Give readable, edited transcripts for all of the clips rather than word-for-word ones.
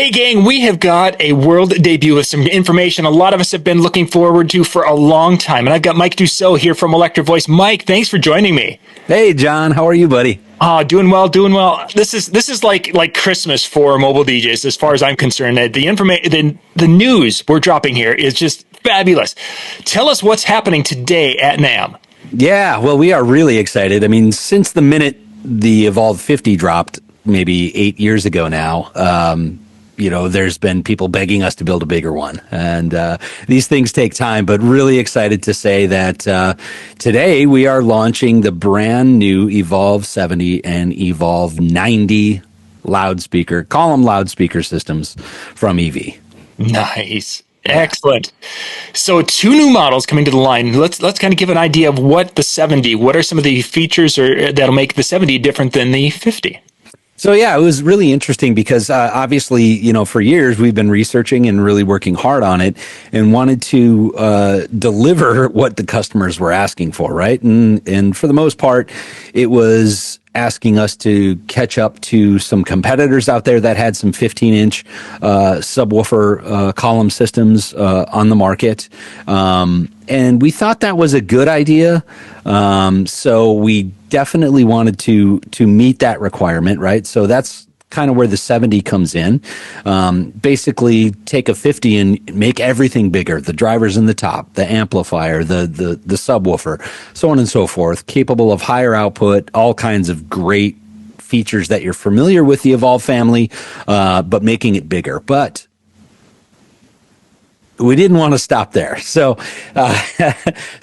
Hey gang, we have got a world debut with some information a lot of us have been looking forward to for a long time. And I've got Mike Doucot here from Electric Voice. Mike, thanks for joining me. Hey John, how are you, buddy? Doing well, doing well. This is like Christmas for mobile DJs as far as I'm concerned. The news we're dropping here is just fabulous. Tell us what's happening today at NAMM. Yeah, well, we are really excited. I mean, since the minute the Evolve 50 dropped, maybe 8 years ago now, there's been people begging us to build a bigger one. And these things take time, but really excited to say that today we are launching the brand new Evolve 70 and Evolve 90 loudspeaker, column loudspeaker systems from EV. Nice. Excellent. So 2 new models coming to the line. Let's kind of give an idea of what are some of the features that'll make the 70 different than the 50? So yeah, it was really interesting because obviously, for years we've been researching and really working hard on it and wanted to deliver what the customers were asking for, right? And for the most part, it was asking us to catch up to some competitors out there that had some 15-inch subwoofer column systems on the market. And we thought that was a good idea. So we definitely wanted to meet that requirement, right? So that's kind of where the 70 comes in. Basically take a 50 and make everything bigger. The drivers in the top, the amplifier, the subwoofer, so on and so forth, capable of higher output, all kinds of great features that you're familiar with the Evolve family, but making it bigger. But we didn't want to stop there. So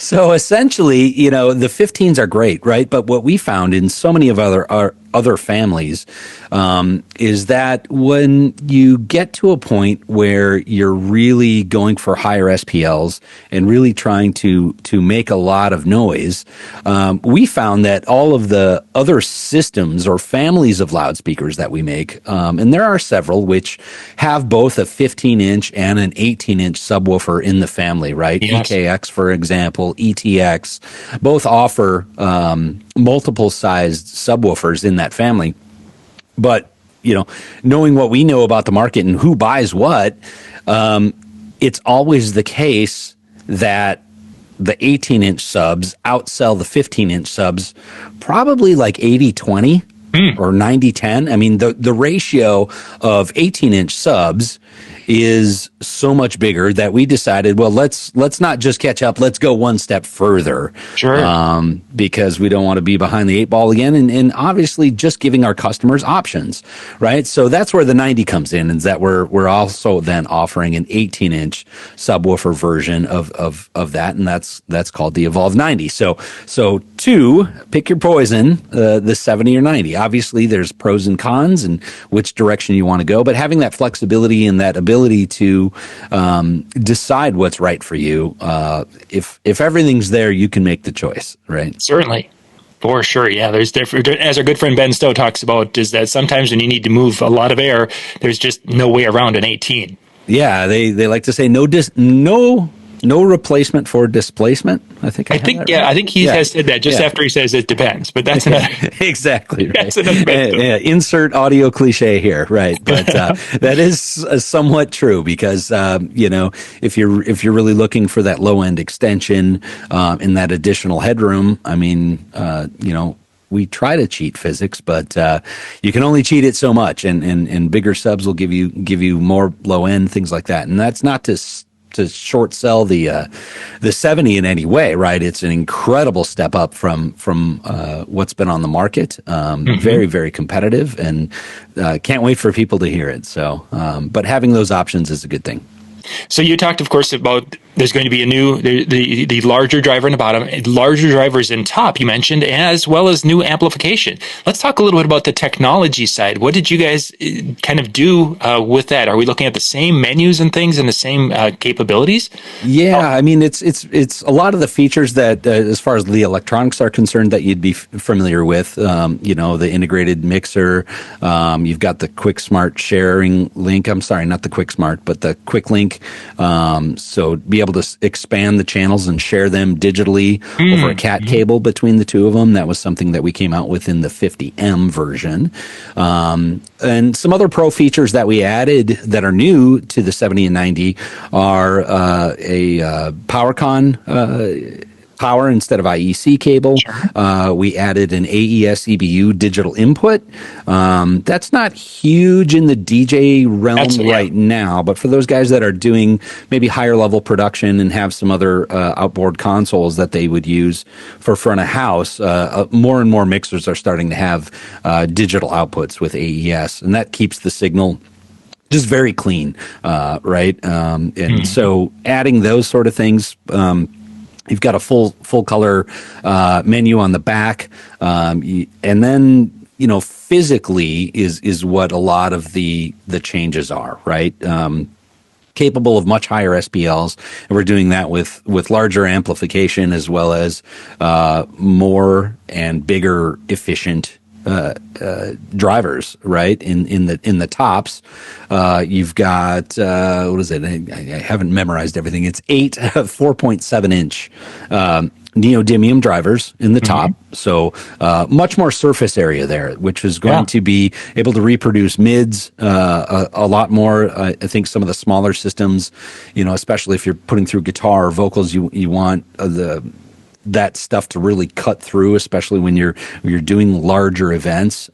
essentially, the 15s are great, right? But what we found in so many of other families is that when you get to a point where you're really going for higher SPLs and really trying to make a lot of noise, we found that all of the other systems or families of loudspeakers that we make, and there are several which have both a 15-inch and an 18-inch subwoofer in the family, right? Yes. EKX, for example, ETX, both offer multiple sized subwoofers in that family. But, knowing what we know about the market and who buys what, it's always the case that the 18-inch subs outsell the 15-inch subs probably like 80-20 or 90-10. I mean, the ratio of 18-inch subs is so much bigger that we decided, well, let's not just catch up, let's go one step further. Sure. Because we don't want to be behind the 8 ball again, and obviously just giving our customers options, right? So that's where the 90 comes in, is that we're also then offering an 18-inch subwoofer version of that, and that's called the Evolve 90. So pick your poison, the 70 or 90. Obviously, there's pros and cons and which direction you want to go, but having that flexibility and that ability to decide what's right for you. If everything's there, you can make the choice, right? Certainly. For sure. Yeah. There's different, as our good friend Ben Stowe talks about, is that sometimes when you need to move a lot of air, there's just no way around an 18. Yeah. They like to say no replacement for displacement. I think he has said that just after he says it depends, but that's another. Exactly. Right. That's another insert audio cliche here. Right. But that is somewhat true because, if you're really looking for that low end extension, and that additional headroom, I mean, we try to cheat physics, but you can only cheat it so much, and bigger subs will give you more low end, things like that. And that's not to short sell the 70 in any way, right? It's an incredible step up from what's been on the market. Very, very competitive, and can't wait for people to hear it. So, but having those options is a good thing. So you talked, of course, about there's going to be a new, the larger driver in the bottom, larger drivers in top, you mentioned, as well as new amplification. Let's talk a little bit about the technology side. What did you guys kind of do with that? Are we looking at the same menus and things and the same capabilities? Yeah, I mean, it's a lot of the features that, as far as the electronics are concerned, that you'd be familiar with. The integrated mixer. You've got the quick smart sharing link. I'm sorry, not the quick smart, but the quick link link. So be able to expand the channels and share them digitally over a cat cable between the two of them. That was something that we came out with in the 50M version. And some other pro features that we added that are new to the 70 and 90 are a PowerCon power instead of IEC cable. Sure. We added an AES EBU digital input. That's not huge in the DJ realm right now, but for those guys that are doing maybe higher level production and have some other outboard consoles that they would use for front of house, more and more mixers are starting to have digital outputs with AES, and that keeps the signal just very clean, right? And so adding those sort of things, you've got a full color menu on the back, and then physically is what a lot of the changes are, right? Capable of much higher SPLs, and we're doing that with larger amplification as well as more and bigger efficient drivers, right? In the tops, you've got what is it? I haven't memorized everything. It's 8 4.7 inch neodymium drivers in the top, so much more surface area there, which is going to be able to reproduce mids a lot more. I think some of the smaller systems, especially if you're putting through guitar or vocals, you want that stuff to really cut through, especially when you're doing larger events.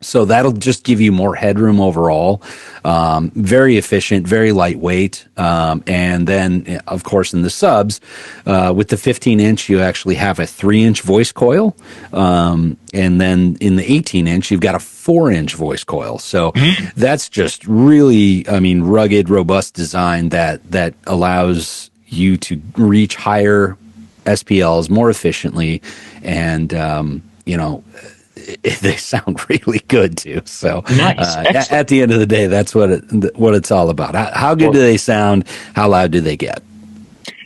So that'll just give you more headroom overall. Very efficient, very lightweight. And then, of course, in the subs, with the 15-inch, you actually have a 3-inch voice coil. And then in the 18-inch, you've got a 4-inch voice coil. So that's just really, rugged, robust design that allows you to reach higher SPLs more efficiently, and they sound really good too. So nice. At the end of the day, that's what it's all about. How good do they sound? How loud do they get?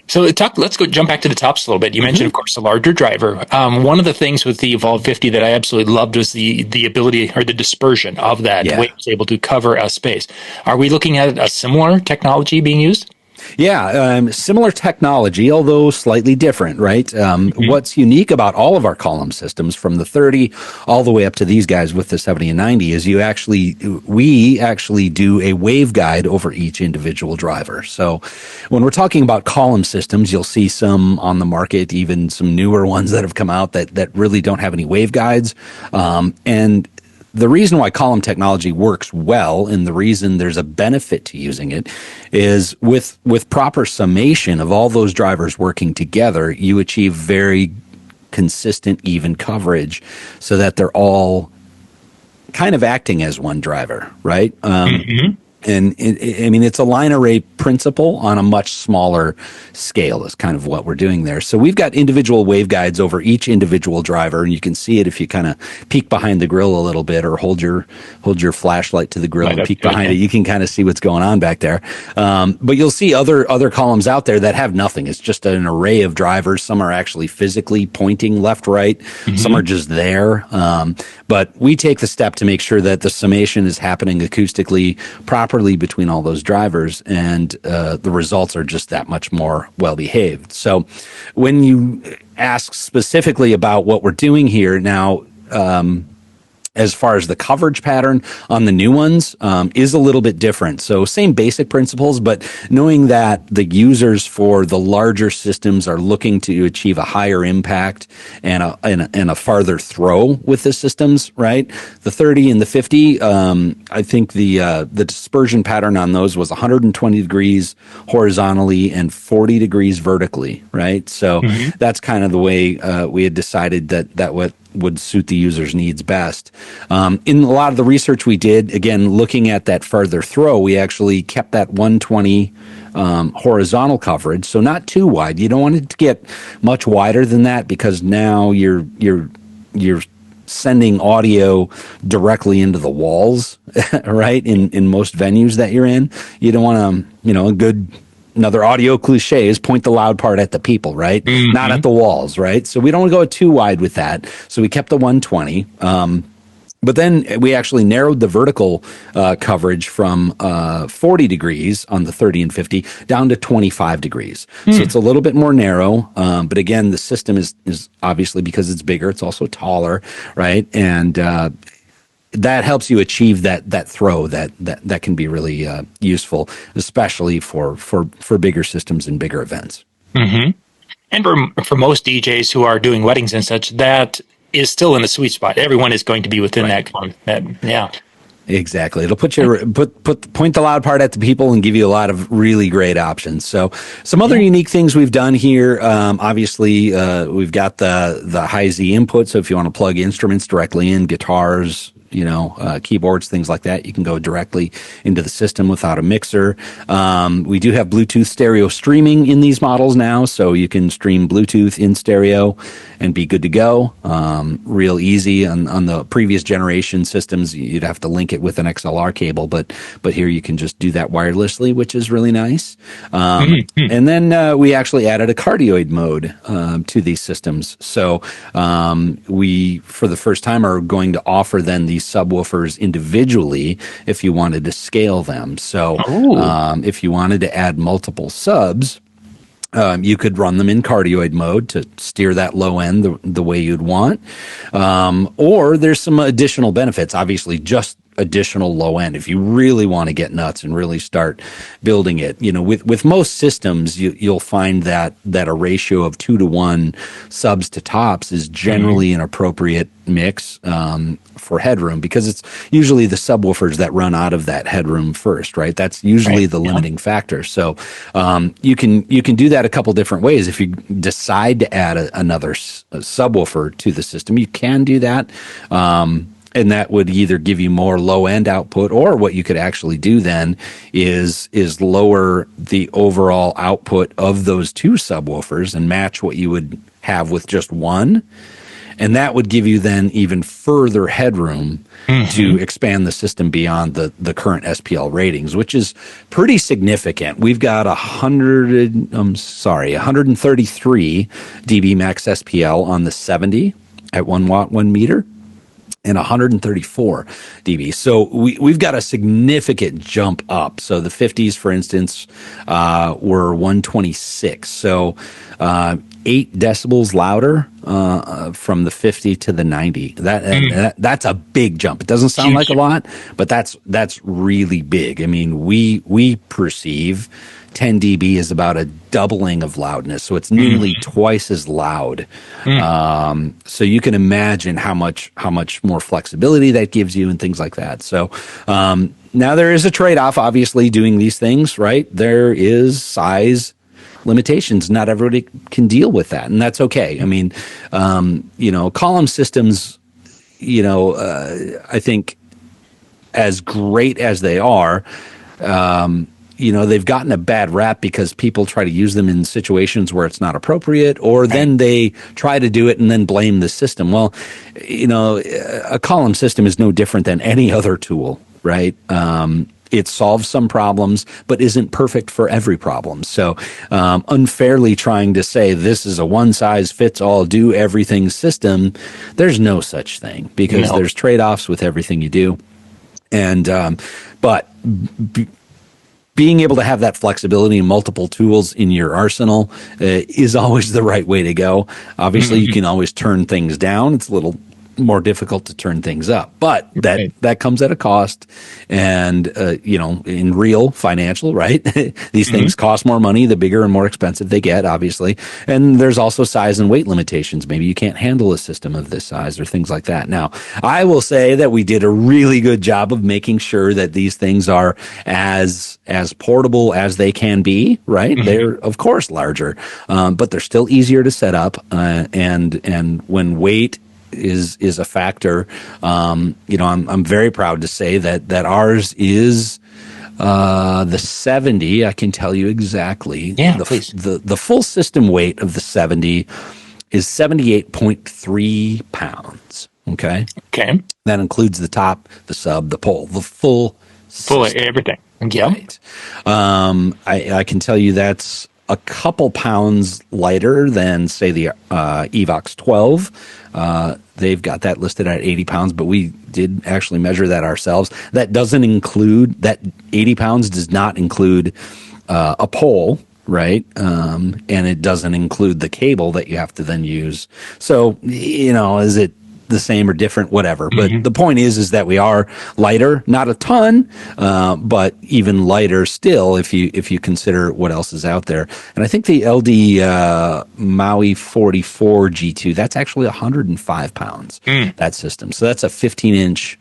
So let's jump back to the tops a little bit. You mentioned, of course, the larger driver. One of the things with the Evolve 50 that I absolutely loved was the ability or the dispersion of that. The way it was able to cover a space. Are we looking at a similar technology being used? Yeah, similar technology, although slightly different, right? What's unique about all of our column systems, from the 30 all the way up to these guys with the 70 and 90, is we actually do a waveguide over each individual driver. So when we're talking about column systems, you'll see some on the market, even some newer ones that have come out that really don't have any waveguides. And the reason why column technology works well, and the reason there's a benefit to using it, is with proper summation of all those drivers working together, you achieve very consistent, even coverage, so that they're all kind of acting as one driver, right? And it's a line array principle on a much smaller scale is kind of what we're doing there. So we've got individual waveguides over each individual driver, and you can see it if you kind of peek behind the grill a little bit, or hold your flashlight to the grill and peek behind it. You can kind of see what's going on back there. But you'll see other columns out there that have nothing. It's just an array of drivers. Some are actually physically pointing left, right. Some are just there. But we take the step to make sure that the summation is happening acoustically properly between all those drivers, and the results are just that much more well behaved. So when you ask specifically about what we're doing here now, as far as the coverage pattern on the new ones is a little bit different. So same basic principles, but knowing that the users for the larger systems are looking to achieve a higher impact and a farther throw with the systems, right? The 30 and the 50, I think the dispersion pattern on those was 120 degrees horizontally and 40 degrees vertically, right? So that's kind of the way we had decided that would suit the user's needs best. In a lot of the research we did, again, looking at that further throw, we actually kept that 120 horizontal coverage, so not too wide. You don't want it to get much wider than that, because now you're sending audio directly into the walls, right? In most venues that you're in, you don't want to, another audio cliche is point the loud part at the people, right? Not at the walls, right? So we don't want to go too wide with that. So we kept the 120. But then we actually narrowed the vertical coverage from 40 degrees on the 30 and 50 down to 25 degrees. So it's a little bit more narrow. But again, the system is obviously, because it's bigger, it's also taller, right? And that helps you achieve that throw that can be really useful, especially for bigger systems and bigger events. Mm-hmm. And for most DJs who are doing weddings and such, that is still in the sweet spot. Everyone is going to be within that. Yeah. Exactly. It'll point the loud part at the people and give you a lot of really great options. So some other unique things we've done here. Obviously, we've got the high Z input. So if you want to plug instruments directly in, guitars, keyboards, things like that, you can go directly into the system without a mixer. We do have Bluetooth stereo streaming in these models now, so you can stream Bluetooth in stereo and be good to go. Real easy. On the previous generation systems, you'd have to link it with an XLR cable, but here you can just do that wirelessly, which is really nice. And then we actually added a cardioid mode to these systems. So we, for the first time, are going to offer then these subwoofers individually if you wanted to scale them. So if you wanted to add multiple subs, you could run them in cardioid mode to steer that low end the way you'd want. Or there's some additional benefits, obviously just additional low end. If you really want to get nuts and really start building it, with most systems, you'll find that a ratio of 2-to-1 subs to tops is generally an appropriate mix for headroom, because it's usually the subwoofers that run out of that headroom first, right? That's usually the limiting factor. So you can do that a couple different ways. If you decide to add another subwoofer to the system, you can do that. And that would either give you more low end output, or what you could actually do then is lower the overall output of those two subwoofers and match what you would have with just one. And that would give you then even further headroom to expand the system beyond the current SPL ratings, which is pretty significant. We've got 133 dB max SPL on the 70 at 1 watt, 1 meter. And 134 dB. So we've got a significant jump up. So the 50s, for instance, were 126. So 8 decibels louder from the 50 to the 90. That's a big jump. It doesn't sound like a lot, but that's really big. I mean, we perceive 10 dB is about a doubling of loudness, so it's nearly twice as loud. So you can imagine how much more flexibility that gives you and things like that. So now there is a trade-off, obviously, doing these things, right? There is size limitations. Not everybody can deal with that, and that's okay. I mean, column systems, I think, as great as they are, they've gotten a bad rap because people try to use them in situations where it's not appropriate, or then they try to do it and then blame the system. Well, a column system is no different than any other tool, right? It solves some problems, but isn't perfect for every problem. So unfairly trying to say this is a one-size-fits-all, do everything system, there's no such thing, because there's trade-offs with everything you do. And being able to have that flexibility and multiple tools in your arsenal is always the right way to go. Obviously, you can always turn things down. It's a little more difficult to turn things up, but that comes at a cost. And in real financial, right, these things cost more money the bigger and more expensive they get, obviously. And there's also size and weight limitations. Maybe you can't handle a system of this size or things like that. Now, I will say that we did a really good job of making sure that these things are as portable as they can be, right? They're of course larger, but they're still easier to set up, and when weight is a factor, I'm very proud to say that ours is the 70. I can tell you exactly. The full system weight of the 70 is 78.3 pounds. Okay. That includes the top, the sub, the pole, the full everything. Right. I can tell you that's a couple pounds lighter than, say, the Evox 12. They've got that listed at 80 pounds, but we did actually measure that ourselves. That doesn't include, that 80 pounds does not include a pole, right? And it doesn't include the cable that you have to then use. So, is it the same or different, whatever. But the point is that we are lighter, not a ton, but even lighter still if you consider what else is out there. And I think the LD Maui 44 G2, that's actually 105 pounds, that system. So that's a 15-inch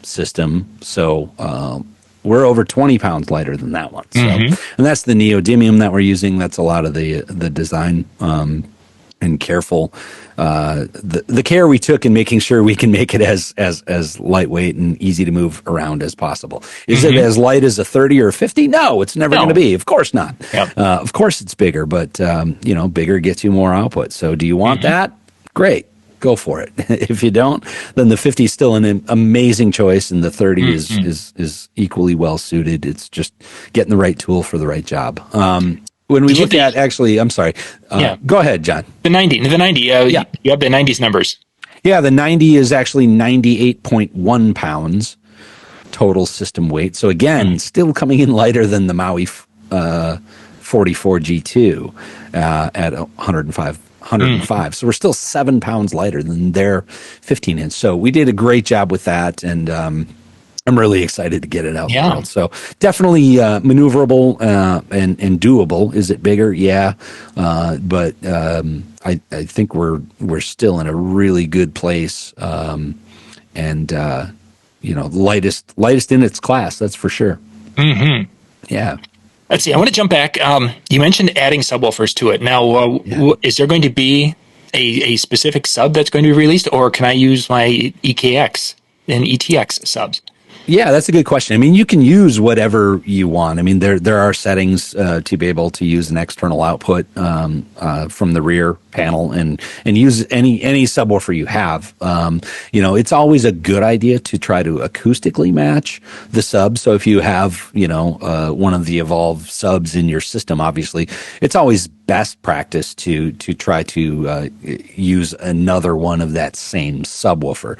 system. So we're over 20 pounds lighter than that one. So, and that's the neodymium that we're using. That's a lot of the design and careful. The care we took in making sure we can make it as lightweight and easy to move around as possible. Is it as light as a 30 or a 50? No, it's never going to be. Of course not. Yep. Of course it's bigger, but bigger gets you more output. So do you want that? Great. Go for it. If you don't, then the 50 is still an amazing choice, and the 30 is equally well suited. It's just getting the right tool for the right job. When we look at, actually, I'm sorry. Go ahead, John. The 90. You have the 90s numbers. Yeah, the 90 is actually 98.1 pounds total system weight. So again, still coming in lighter than the Maui 44 G2 at 105. So we're still 7 pounds lighter than their 15-inch. So we did a great job with that, and I'm really excited to get it out in the world. So definitely maneuverable and doable. Is it bigger? Yeah. But I think we're still in a really good place. Lightest in its class, that's for sure. Yeah. Let's see. I want to jump back. You mentioned adding subwoofers to it. Now, is there going to be a specific sub that's going to be released, or can I use my EKX and ETX subs? Yeah, that's a good question. I mean, you can use whatever you want. I mean, there are settings to be able to use an external output from the rear panel and use any subwoofer you have. It's always a good idea to try to acoustically match the sub. So if you have, one of the Evolve subs in your system, obviously, it's always best practice to try to use another one of that same subwoofer.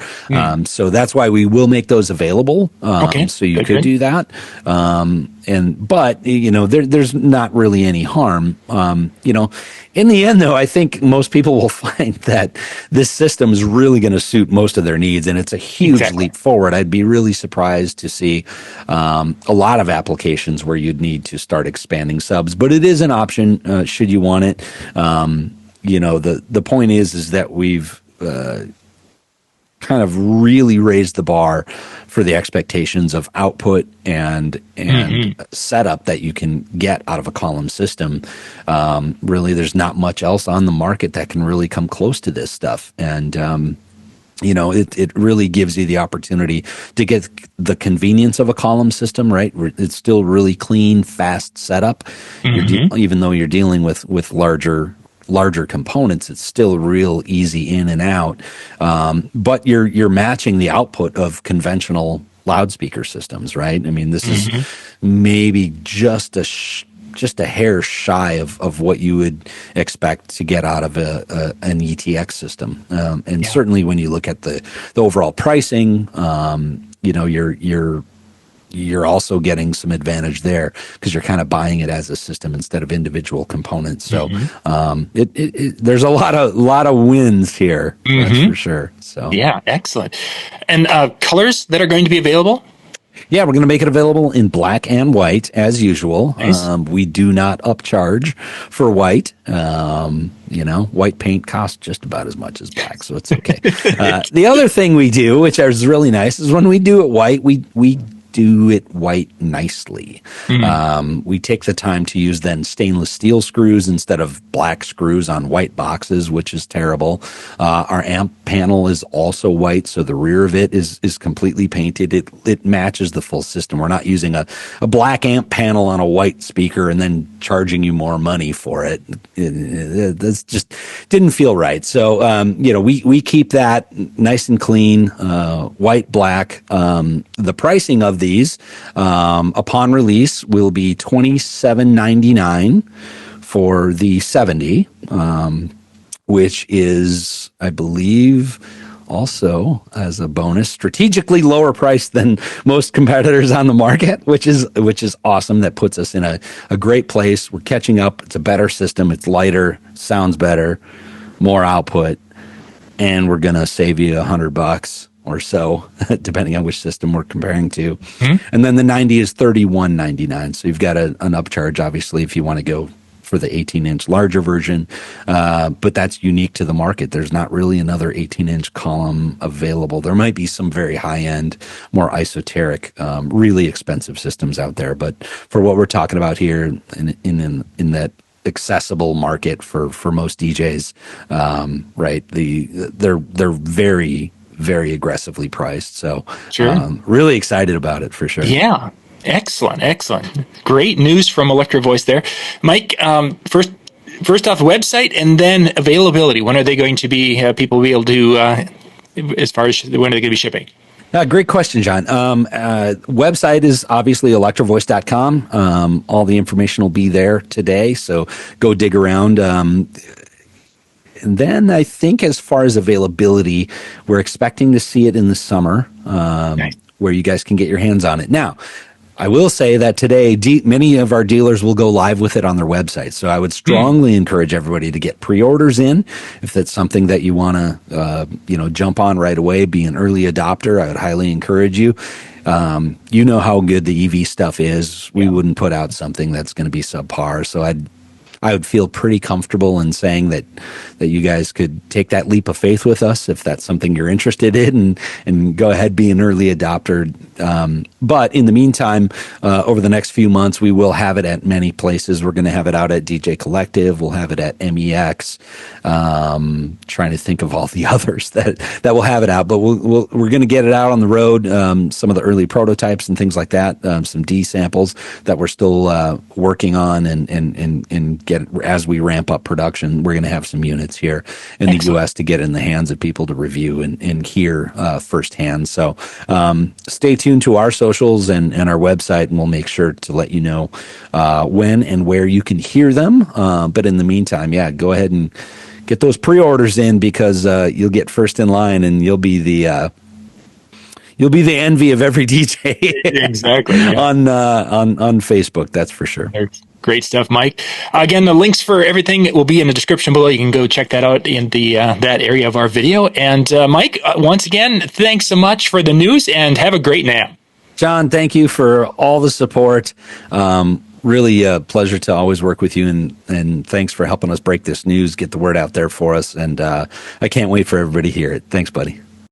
So that's why we will make those available. So you could do that. But there's not really any harm. In the end, though, I think most people will find that this system is really going to suit most of their needs, and it's a huge leap forward. I'd be really surprised to see a lot of applications where you'd need to start expanding subs, but it is an option should you want it. The point is that we've kind of really raised the bar for the expectations of output and setup that you can get out of a column system. Really, there's not much else on the market that can really come close to this stuff. And, it really gives you the opportunity to get the convenience of a column system, right? It's still really clean, fast setup. Even though you're dealing with larger components, it's still real easy in and out. But you're matching the output of conventional loudspeaker systems, right? I mean, this is maybe just a hair shy of what you would expect to get out of an ETX system. Certainly when you look at the overall pricing, you're also getting some advantage there because you're kind of buying it as a system instead of individual components. So there's a lot of wins here, that's for sure. So excellent. And colors that are going to be available? Yeah, we're going to make it available in black and white as usual. Nice. We do not upcharge for white. White paint costs just about as much as black, so it's okay. The other thing we do, which is really nice, is when we do it white, we do it white nicely. We take the time to use then stainless steel screws instead of black screws on white boxes, which is terrible. Our amp panel is also white, so the rear of it is completely painted. It matches the full system. We're not using a black amp panel on a white speaker and then charging you more money for it. That's just didn't feel right. So we keep that nice and clean, white, black. The pricing of these. Upon release, will be $27.99 for the 70, which is, I believe, also as a bonus, strategically lower price than most competitors on the market, which is awesome. That puts us in a great place. We're catching up. It's a better system. It's lighter, sounds better, more output, and we're going to save you $100 or so, depending on which system we're comparing to. And then the 90 is $31.99. So you've got an upcharge, obviously, if you want to go for the 18-inch larger version, but that's unique to the market. There's not really another 18-inch column available. There might be some very high-end, more esoteric, really expensive systems out there, but for what we're talking about here, in that accessible market for most DJs, right? They're very, very aggressively priced. So, really excited about it for sure. Yeah. Excellent. Great news from Electro Voice there. Mike, first off, website and then availability. When are they going to be, people be able to, as far as when are they going to be shipping? Great question, John. Website is obviously electrovoice.com. All the information will be there today, so go dig around. And then I think as far as availability, we're expecting to see it in the summer, nice, where you guys can get your hands on it. Now, I will say that today, many of our dealers will go live with it on their website. So I would strongly encourage everybody to get pre-orders in. If that's something that you want to, jump on right away, be an early adopter, I would highly encourage you. You know how good the EV stuff is. We wouldn't put out something that's going to be subpar. So I would feel pretty comfortable in saying that you guys could take that leap of faith with us if that's something you're interested in, and go ahead, be an early adopter. But in the meantime, over the next few months, we will have it at many places. We're going to have it out at DJ Collective. We'll have it at MEX. Trying to think of all the others that will have it out. But we're going to get it out on the road. Some of the early prototypes and things like that. Some D samples that we're still working on and get as we ramp up production. We're going to have some units here in the U.S. to get in the hands of people to review and hear firsthand. So stay tuned to our socials and our website, and we'll make sure to let you know when and where you can hear them. But in the meantime, go ahead and get those pre-orders in, because you'll get first in line, and you'll be the envy of every DJ. Exactly. on Facebook, that's for sure. Great stuff, Mike. Again, the links for everything will be in the description below. You can go check that out in the that area of our video. And Mike, once again, thanks so much for the news, and have a great NAMM. John, thank you for all the support. Really a pleasure to always work with you, and thanks for helping us break this news, get the word out there for us. And I can't wait for everybody to hear it. Thanks, buddy.